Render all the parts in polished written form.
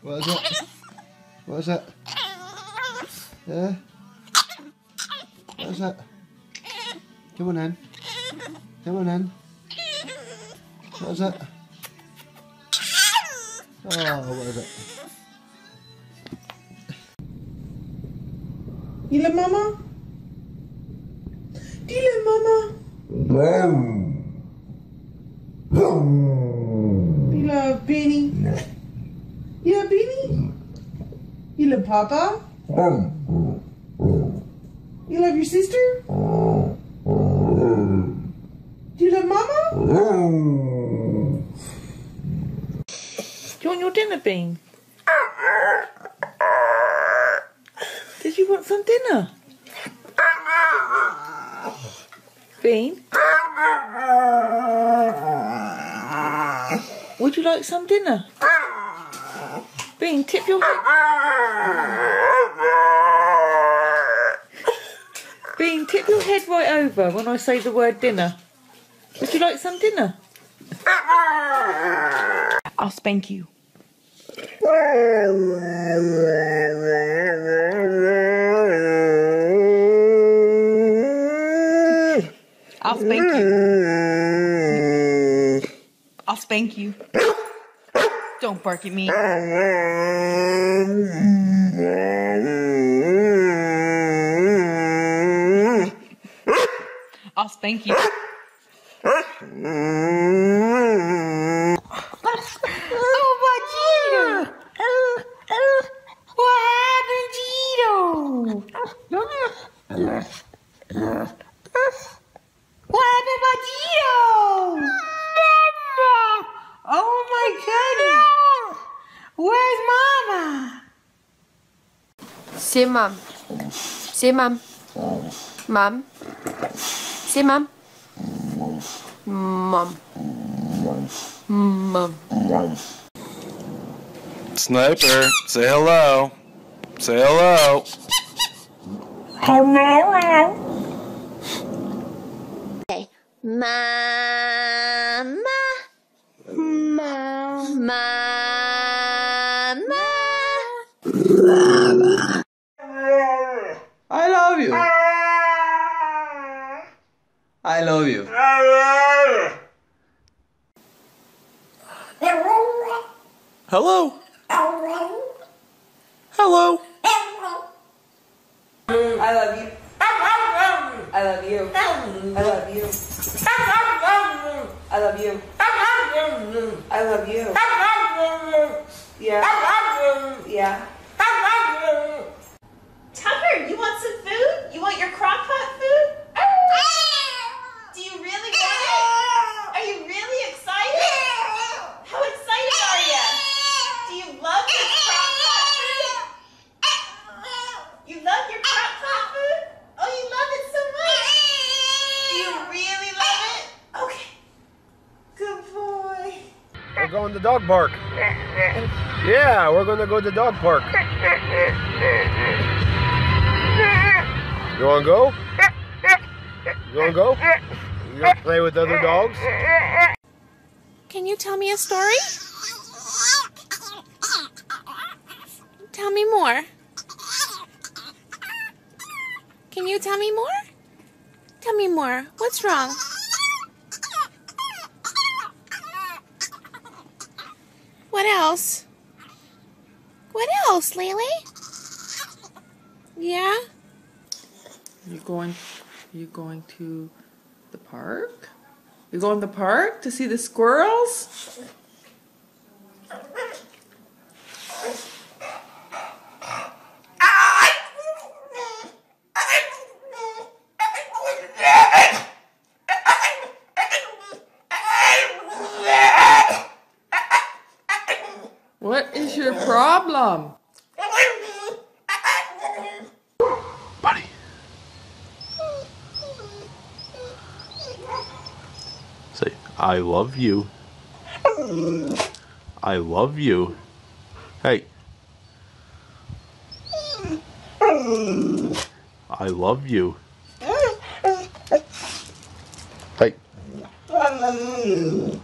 What's that? What's that? Yeah? What's that? Come on in. Come on in. What's that? Oh, what is it? You love Mama? Do you love Mama? You love Benny? You love Benny? You love Papa? You love your sister? Do you love Mama? Do you want your dinner, Bean? Did you want some dinner? Bean? Would you like some dinner? Bean, tip your head. Bean, tip your head right over when I say the word dinner. Would you like some dinner? I'll spank you. I'll spank you. I'll spank you. Don't bark at me. I'll spank you. Oh, Vegito! What happened, Gito? What happened, Vegito? Oh my goodness! Where's Mama? Say mom. Say mom. Mom. Say mom. Mom. Mom. Sniper, say hello. Say hello. Hello. Okay. Mama. Mama. I love you. I love you. Hello. Hello. I love you. I love you. I love you. I love you. I love you. Yeah. Yeah. Tucker, you want some food? You want your crock pot food? Do you really want it? Are you really excited? How excited are you? Do you love your crock pot food? You love your crock pot food? Oh, you love it so much? Do you really love it? Okay. Good boy. We're going to dog park. Yeah, we're going to go to dog park. You want to go? You want to go? You want to play with other dogs? Can you tell me a story? Tell me more. Can you tell me more? Tell me more. What's wrong? What else? What else, Lily? Yeah? You going to the park? You going to the park to see the squirrels? What is your problem? I love you. I love you. Hey. I love you. Hey. I love you.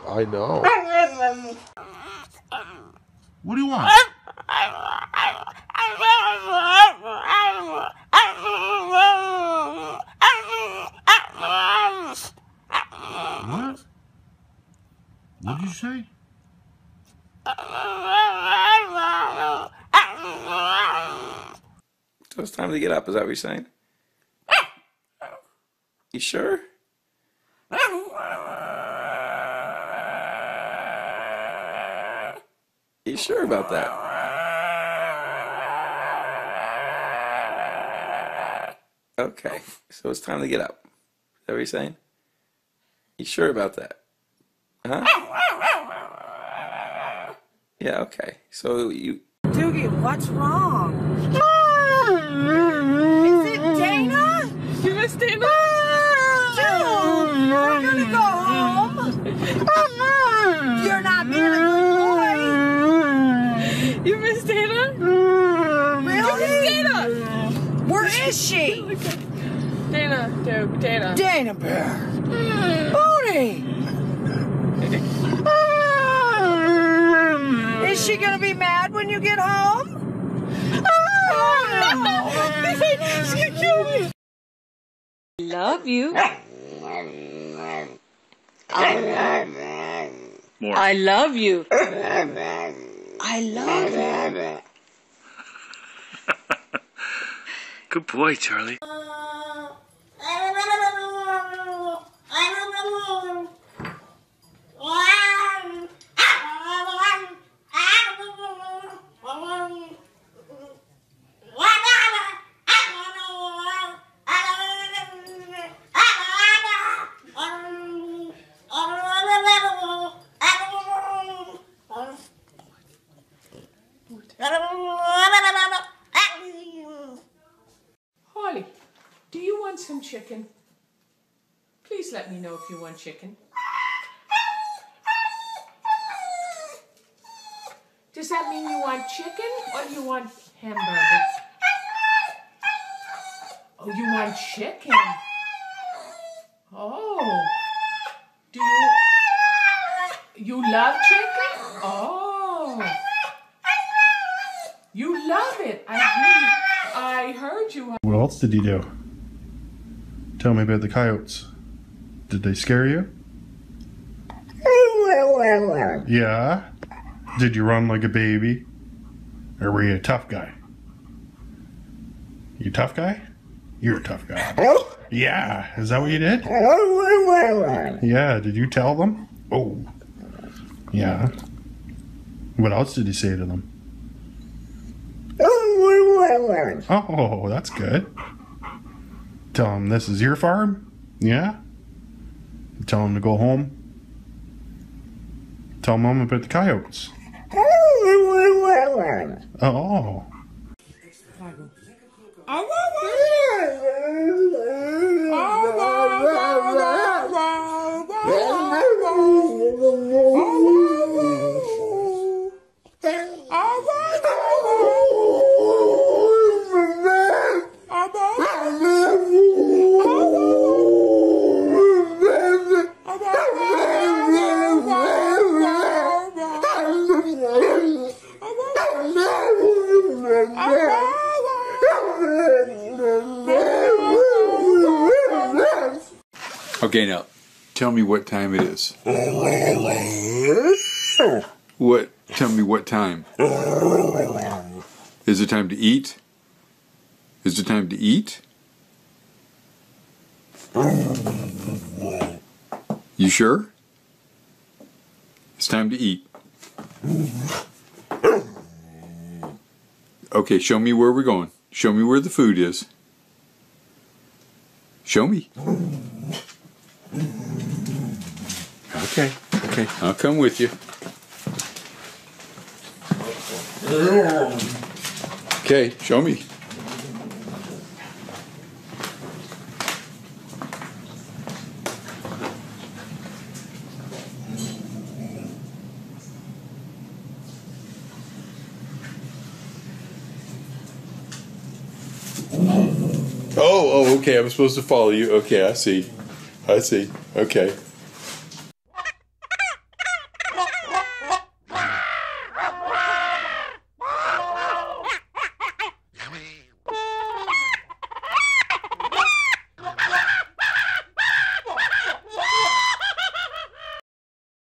I know. What do you want? What? What did you say? So it's time to get up, is that what you're saying? You sure? You sure about that? Okay, so it's time to get up. Is that what you're saying? You sure about that? Huh? Yeah, okay. So you... Doogie, what's wrong? Is it Dana? You miss Dana? Dude, we're gonna go home. You're not being a good boy. You miss Dana? Really? You miss Dana? Where is she? Dana, dude, Dana. Dana Bear. Booty. Is she gonna be mad when you get home? She's gonna kill me. Love you. More. I love you. I love you. Good boy, Charlie. Holly, do you want some chicken? Please let me know if you want chicken. Does that mean you want chicken or you want hamburger? Oh, you want chicken. Oh. Do you love chicken? Oh. You love it. I heard you. What else did he do? Tell me about the coyotes. Did they scare you? Yeah? Did you run like a baby? Or were you a tough guy? You a tough guy? You're a tough guy. Yeah, is that what you did? Yeah, did you tell them? Oh. Yeah. What else did you say to them? Oh, that's good. Tell them this is your farm? Yeah? Tell them to go home? Tell Mom about the coyotes. Oh. Okay, now, tell me what time it is. What? Tell me what time. Is it time to eat? Is it time to eat? You sure? It's time to eat. Okay, show me where we're going. Show me where the food is. Show me. Okay, okay, I'll come with you. Okay, show me. Oh, okay. I'm supposed to follow you. Okay, I see. Okay.